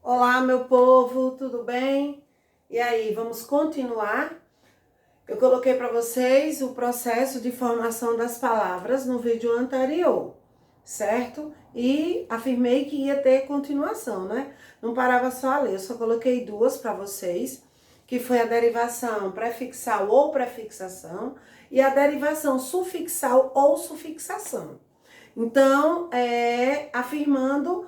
Olá, meu povo, tudo bem? E aí, vamos continuar? Eu coloquei para vocês o processo de formação das palavras no vídeo anterior, certo? E afirmei que ia ter continuação, né? Não parava só a ler, eu só coloquei duas para vocês, que foi a derivação prefixal ou prefixação e a derivação sufixal ou sufixação. Então, afirmando,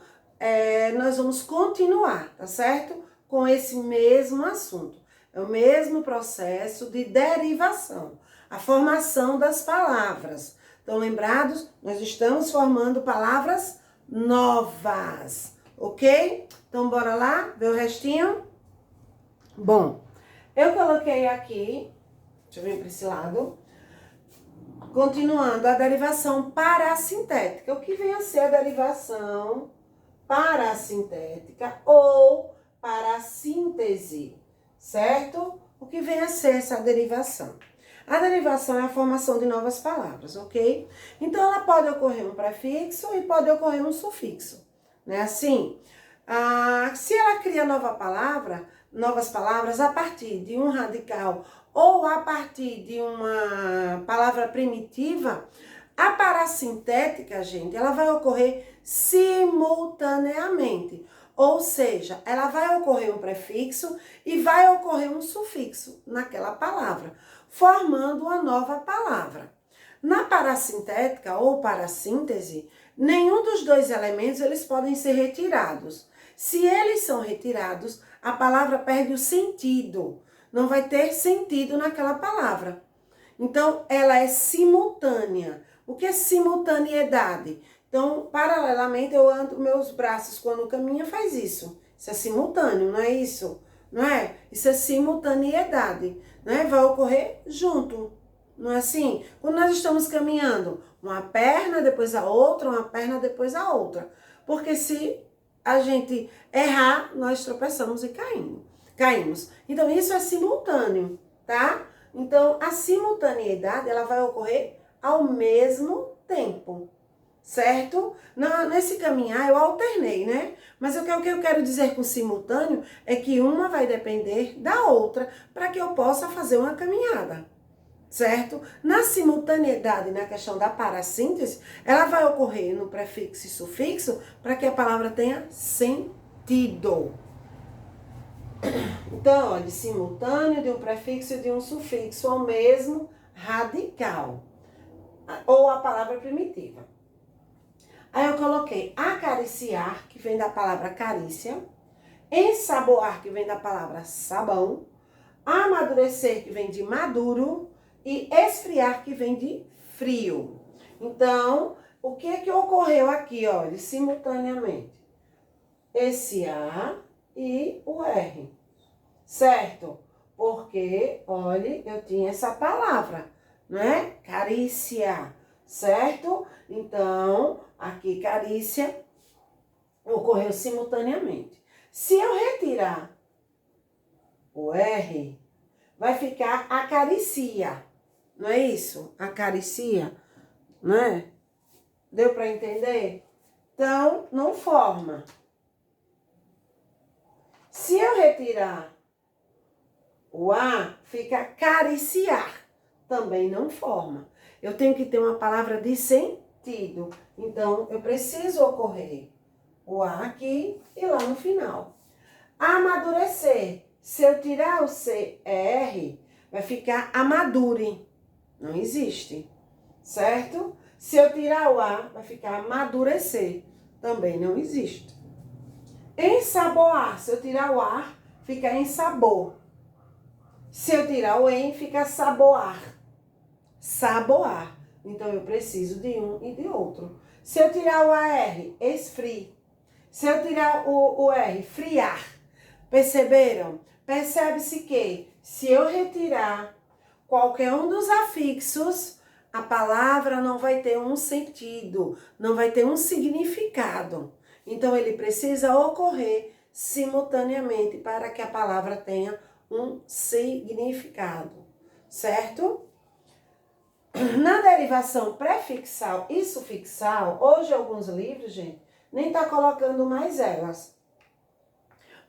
nós vamos continuar, tá certo? Com esse mesmo assunto. É o mesmo processo de derivação, a formação das palavras. Estão lembrados? Nós estamos formando palavras novas, ok? Então, bora lá ver o restinho? Bom, eu coloquei aqui, deixa eu vir para esse lado. Continuando, a derivação parassintética. O que vem a ser a derivação parassintética ou parassíntese, certo? O que vem a ser essa derivação? A derivação é a formação de novas palavras, ok? Então, ela pode ocorrer um prefixo e pode ocorrer um sufixo, né? Assim, se ela cria novas palavras a partir de um radical ou a partir de uma palavra primitiva, a parassintética, gente, ela vai ocorrer simultaneamente. Ou seja, ela vai ocorrer um prefixo e vai ocorrer um sufixo naquela palavra, formando uma nova palavra. Na parassintética ou parassíntese, nenhum dos dois elementos eles podem ser retirados. Se eles são retirados, a palavra perde o sentido. Não vai ter sentido naquela palavra. Então, ela é simultânea. O que é simultaneidade? Então, paralelamente, eu ando, meus braços, quando caminha, faz isso. Isso é simultâneo, não é isso? Não é? Isso é simultaneidade, né? Vai ocorrer junto, não é assim? Quando nós estamos caminhando, uma perna, depois a outra, uma perna, depois a outra. Porque se a gente errar, nós tropeçamos e caímos. Então, isso é simultâneo, tá? Então, a simultaneidade, ela vai ocorrer ao mesmo tempo, certo? Nesse caminhar, eu alternei, né? Mas o que eu quero dizer com simultâneo é que uma vai depender da outra para que eu possa fazer uma caminhada, certo? Na simultaneidade, na questão da parassíntese, ela vai ocorrer no prefixo e sufixo para que a palavra tenha sentido. Então, olha, simultâneo de um prefixo e de um sufixo ao mesmo radical, ou a palavra primitiva. Aí eu coloquei acariciar, que vem da palavra carícia, ensaboar, que vem da palavra sabão, amadurecer, que vem de maduro, e esfriar, que vem de frio. Então, o que ocorreu aqui, olha, simultaneamente? Esse A e o R, certo? Porque, olha, eu tinha essa palavra, né? Carícia, certo? Então, aqui carícia ocorreu simultaneamente. Se eu retirar o R, vai ficar acaricia, não é isso? Acaricia, né? Deu para entender? Então, não forma. Se eu retirar o A, fica acariciar. Também não forma. Eu tenho que ter uma palavra de sentido. Então, eu preciso ocorrer o A aqui e lá no final. Amadurecer. Se eu tirar o CR, vai ficar amadure. Não existe. Certo? Se eu tirar o A, vai ficar amadurecer. Também não existe. Ensaboar. Se eu tirar o A, fica ensabor. Se eu tirar o em, fica saboar. Saboar. Então, eu preciso de um e de outro. Se eu tirar o AR, esfrie. Se eu tirar o R, friar. Perceberam? Percebe-se que, se eu retirar qualquer um dos afixos, a palavra não vai ter um sentido, não vai ter um significado. Então, ele precisa ocorrer simultaneamente para que a palavra tenha um significado, certo? Na derivação prefixal e sufixal, hoje alguns livros, gente, nem tá colocando mais elas.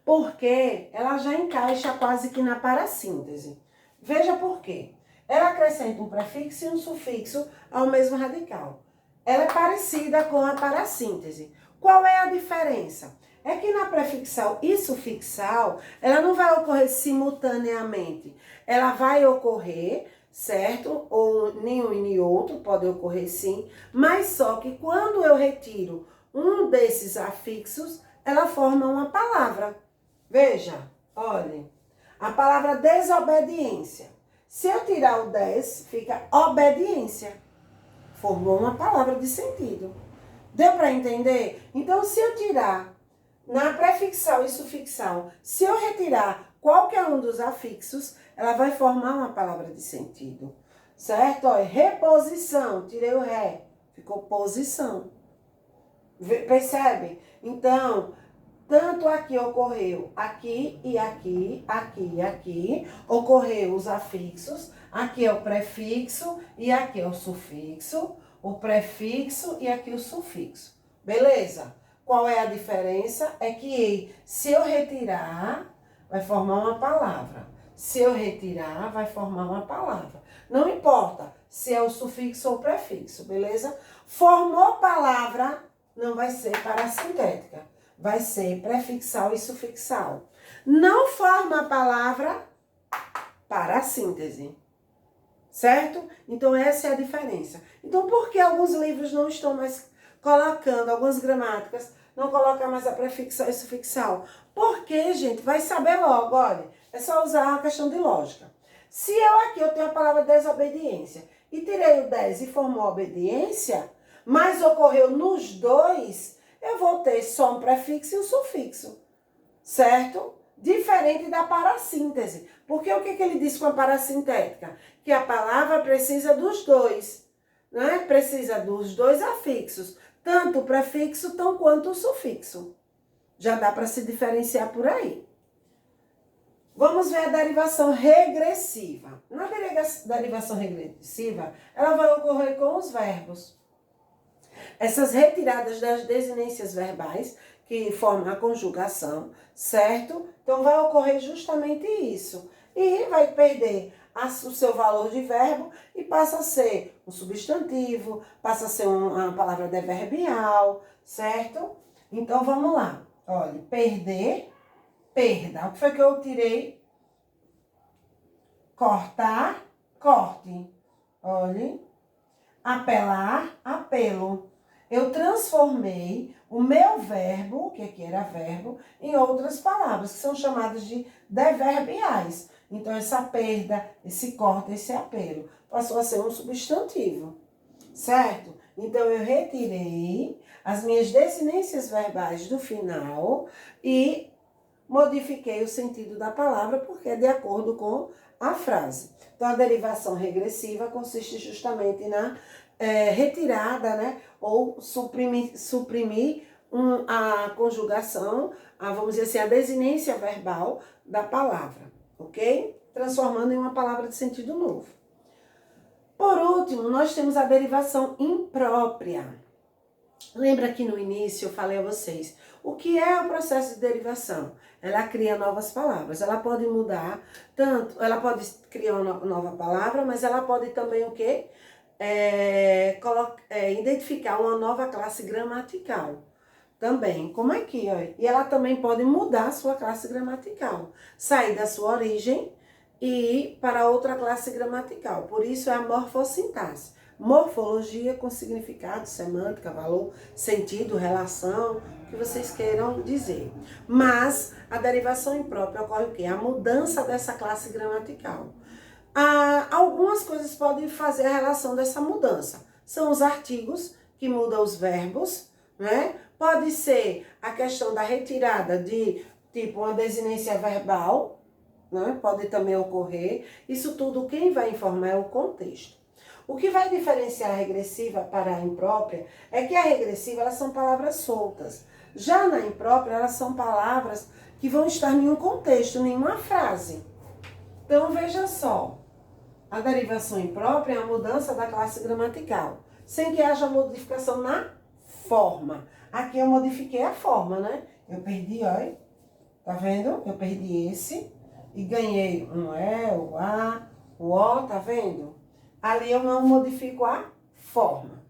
porque ela já encaixa quase que na parassíntese. Veja por quê. Ela acrescenta um prefixo e um sufixo ao mesmo radical. Ela é parecida com a parassíntese. Qual é a diferença? É que na prefixal e sufixal, ela não vai ocorrer simultaneamente. Ela vai ocorrer, certo? Ou nenhum e nem outro, pode ocorrer sim, mas só que quando eu retiro um desses afixos, ela forma uma palavra. Veja, olhem, a palavra desobediência. Se eu tirar o des, fica obediência. Formou uma palavra de sentido. Deu para entender? Então, se eu tirar na prefixal e sufixal, se eu retirar qualquer um dos afixos, ela vai formar uma palavra de sentido. Certo? Olha, reposição, tirei o ré, ficou posição. Percebe? Então, tanto aqui ocorreu, aqui e aqui, aqui e aqui, ocorreu os afixos, aqui é o prefixo e aqui é o sufixo, o prefixo e aqui o sufixo. Beleza? Qual é a diferença? É que se eu retirar, vai formar uma palavra. Se eu retirar, vai formar uma palavra. Não importa se é o sufixo ou o prefixo, beleza? Formou palavra, não vai ser parassintética. Vai ser prefixal e sufixal. Não forma a palavra parassíntese. Certo? Então, essa é a diferença. Então, por que alguns livros não estão mais colocando, algumas gramáticas, não colocam mais a prefixal e sufixal? Porque, gente, vai saber logo, olha, é só usar a questão de lógica. Se eu tenho a palavra desobediência e tirei o des e formou obediência, mas ocorreu nos dois, eu vou ter só um prefixo e um sufixo, certo? Diferente da parassíntese. Porque o que ele diz com a parassintética? Que a palavra precisa dos dois, né? Precisa dos dois afixos, tanto o prefixo quanto o sufixo. Já dá para se diferenciar por aí. Vamos ver a derivação regressiva. Na derivação regressiva, ela vai ocorrer com os verbos. Essas retiradas das desinências verbais, que formam a conjugação, certo? Então, vai ocorrer justamente isso. E vai perder o seu valor de verbo e passa a ser um substantivo, passa a ser uma palavra adverbial, certo? Então, vamos lá. Olha, perder, perda. O que foi que eu tirei? Cortar, corte. Olha. Apelar, apelo. Eu transformei o meu verbo, que aqui era verbo, em outras palavras, que são chamadas de deverbiais. Então, essa perda, esse corte, esse apelo, passou a ser um substantivo, certo? Então, eu retirei as minhas desinências verbais do final e modifiquei o sentido da palavra, porque é de acordo com a frase. Então, a derivação regressiva consiste justamente na retirada, né? Ou suprimir a conjugação, vamos dizer assim, a desinência verbal da palavra, ok? Transformando em uma palavra de sentido novo. Por último, nós temos a derivação imprópria. Lembra que no início eu falei a vocês, o que é o processo de derivação? Ela cria novas palavras, ela pode mudar, tanto, ela pode criar uma nova palavra, mas ela pode também o quê? Identificar uma nova classe gramatical. Também, como aqui, ó. E ela também pode mudar a sua classe gramatical, sair da sua origem e ir para outra classe gramatical. Por isso é a morfossintaxe. Morfologia com significado, semântica, valor, sentido, relação, o que vocês queiram dizer. Mas a derivação imprópria ocorre o quê? A mudança dessa classe gramatical. Algumas coisas podem fazer a relação dessa mudança. São os artigos, que mudam os verbos, né? Pode ser a questão da retirada de, tipo, uma desinência verbal, né? Pode também ocorrer. Isso tudo quem vai informar é o contexto. O que vai diferenciar a regressiva para a imprópria é que a regressiva, elas são palavras soltas. Já na imprópria, elas são palavras que vão estar em um contexto, em uma frase. Então, veja só. A derivação imprópria é a mudança da classe gramatical, sem que haja modificação na forma. Aqui eu modifiquei a forma, né? Eu perdi, olha, Tá vendo? Eu perdi esse e ganhei um E, o A, o O, tá vendo? Ali eu não modifico a forma.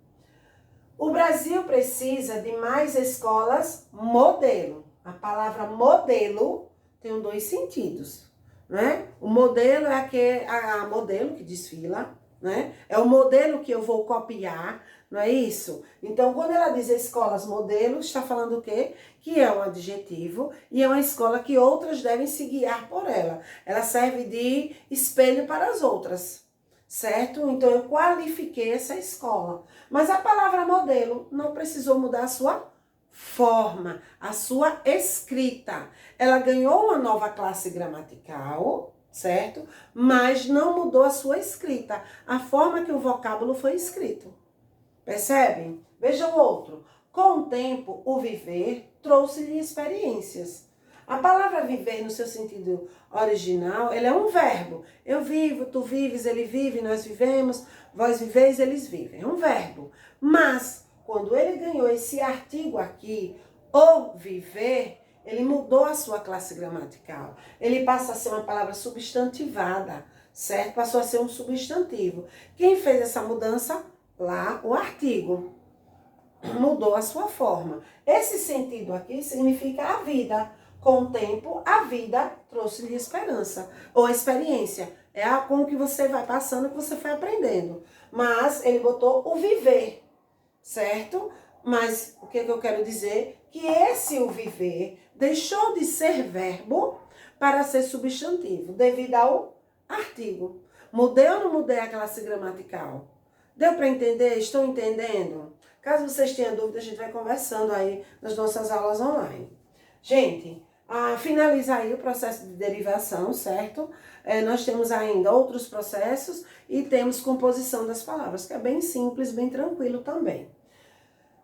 O Brasil precisa de mais escolas modelo. A palavra modelo tem dois sentidos, né? O modelo é a modelo que desfila, né? É o modelo que eu vou copiar, não é isso? Então, quando ela diz escolas modelo, está falando o quê? Que é um adjetivo e é uma escola que outras devem se guiar por ela. Ela serve de espelho para as outras, certo? Então, eu qualifiquei essa escola. Mas a palavra modelo não precisou mudar a sua forma, a sua escrita. Ela ganhou uma nova classe gramatical, certo? Mas não mudou a sua escrita, a forma que o vocábulo foi escrito. Percebem? Veja o outro. Com o tempo, o viver trouxe-lhe experiências. A palavra viver, no seu sentido original, ele é um verbo. Eu vivo, tu vives, ele vive, nós vivemos, vós viveis, eles vivem. É um verbo. Mas, quando ele ganhou esse artigo aqui, o viver, ele mudou a sua classe gramatical. Ele passa a ser uma palavra substantivada, certo? Passou a ser um substantivo. Quem fez essa mudança? Lá, o artigo. Mudou a sua forma. Esse sentido aqui significa a vida. Com o tempo, a vida trouxe-lhe esperança ou experiência. É com o que você vai passando, que você foi aprendendo. Mas ele botou o viver, certo? Mas o que eu quero dizer? Que esse o viver deixou de ser verbo para ser substantivo, devido ao artigo. Mudei ou não mudei a classe gramatical? Deu para entender? Estou entendendo? Caso vocês tenham dúvida, a gente vai conversando aí nas nossas aulas online. Gente, finaliza aí o processo de derivação, certo? Nós temos ainda outros processos e temos composição das palavras, que é bem simples, bem tranquilo também.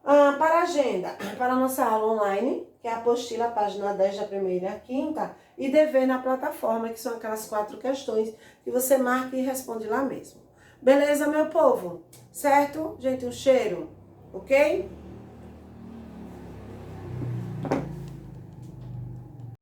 Para a agenda, para a nossa aula online, que é a apostila, página 10 da primeira e a quinta, e dever na plataforma, que são aquelas 4 questões que você marca e responde lá mesmo. Beleza, meu povo? Certo? Gente, um cheiro, ok?